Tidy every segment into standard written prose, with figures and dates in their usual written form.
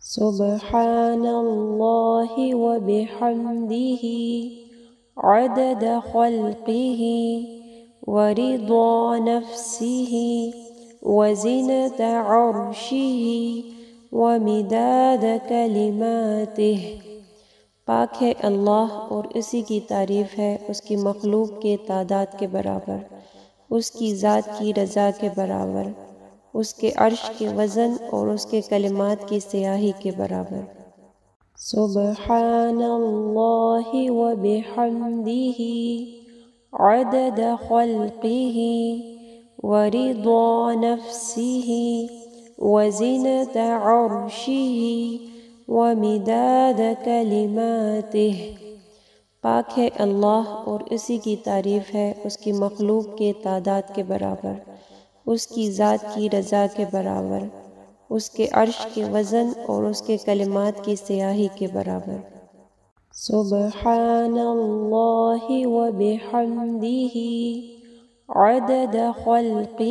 Subhanallah wa bihamdihi adada khalqihi wa rida nafsihi wa zinata arshihi wa midada kalimatih۔ پاک ہے اللہ اور اسی کی تعریف ہے اس کی مخلوق کے تعداد کے برابر، اس کی ذات کی رضا کے برابر، اس کے عرش کے وزن اور اس کے کلمات کی سیاہی کے برابر۔ سبحان اللہ و بحمدہ عدد خلقہ و رضا نفسہ و زینت عرشہ ومداد کلماتہ۔ پاک ہے اللہ اور اسی کی تعریف ہے اس کی مخلوق کے تعداد کے برابر، اس کی ذات کی رضا کے برابر، اس کے عرش کے وزن اور اس کے کلمات کی سیاہی کے برابر۔ سبحان اللہ و بحمدہ عدد خلقہ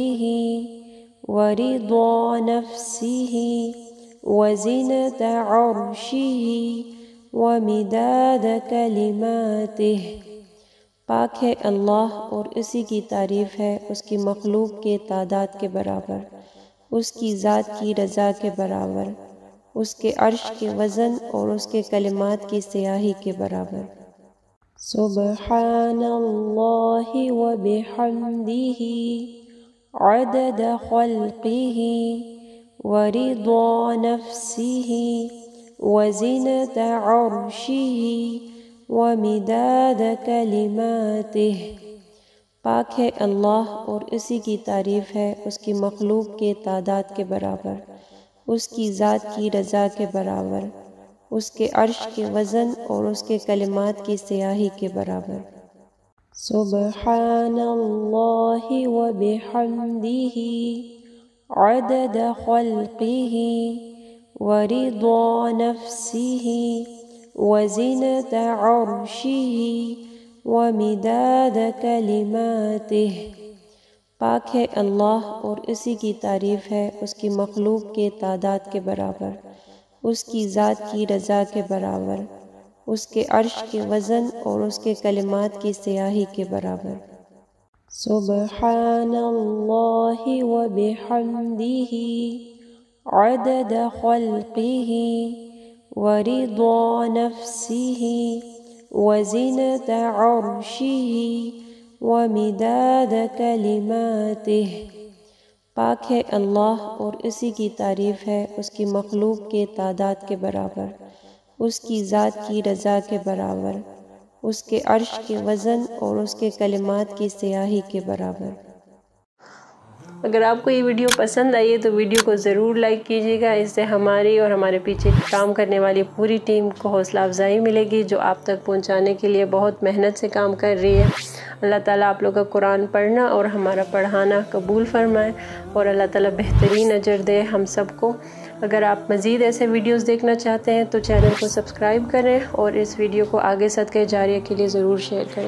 و رضا نفسہ وزینت عرشہ ومداد کلماتہ۔ پاک ہے اللہ اور اسی کی تعریف ہے اس کی مخلوق کے تعداد کے برابر، اس کی ذات کی رضا کے برابر، اس کے عرش کے وزن اور اس کے کلمات کی سیاہی کے برابر۔ سبحان اللہ و بحمدہ عدد خلقہ ورضا نفسہ وزینت عرشہ ومداد کلماتہ۔ پاک ہے اللہ اور اسی کی تعریف ہے اس کی مخلوق کے تعداد کے برابر، اس کی ذات کی رضا کے برابر، اس کے عرش کے وزن اور اس کے کلمات کی سیاہی کے برابر۔ سبحان اللہ و بحمدہ عدد خلقہ ورضا نفسہ وزینت عرشہ ومداد کلماتہ۔ پاک ہے اللہ اور اسی کی تعریف ہے اس کی مخلوق کے تعداد کے برابر، اس کی ذات کی رضا کے برابر، اس کے عرش کے وزن اور اس کے کلمات کی سیاہی کے برابر۔ سبحان اللہ و بحمدہ عدد خلقہ ورضا نفسہ وزینت عرشہ ومداد کلماتہ۔ پاک ہے اللہ اور اسی کی تعریف ہے اس کی مخلوق کے تعداد کے برابر، اس کی ذات کی رضا کے برابر، اس کے عرش کے وزن اور اس کے کلمات کی سیاہی کے برابر۔ اگر آپ کو یہ ویڈیو پسند آئی ہے تو ویڈیو کو ضرور لائک کیجیے گا، اس سے ہماری اور ہمارے پیچھے کام کرنے والی پوری ٹیم کو حوصلہ افزائی ملے گی جو آپ تک پہنچانے کے لیے بہت محنت سے کام کر رہی ہے۔ اللہ تعالیٰ آپ لوگوں کا قرآن پڑھنا اور ہمارا پڑھانا قبول فرمائے اور اللہ تعالیٰ بہترین اجر دے ہم سب کو۔ اگر آپ مزید ایسے ویڈیوز دیکھنا چاہتے ہیں تو چینل کو سبسکرائب کریں اور اس ویڈیو کو آگے صدقہ جاریہ کے لیے ضرور شیئر کریں۔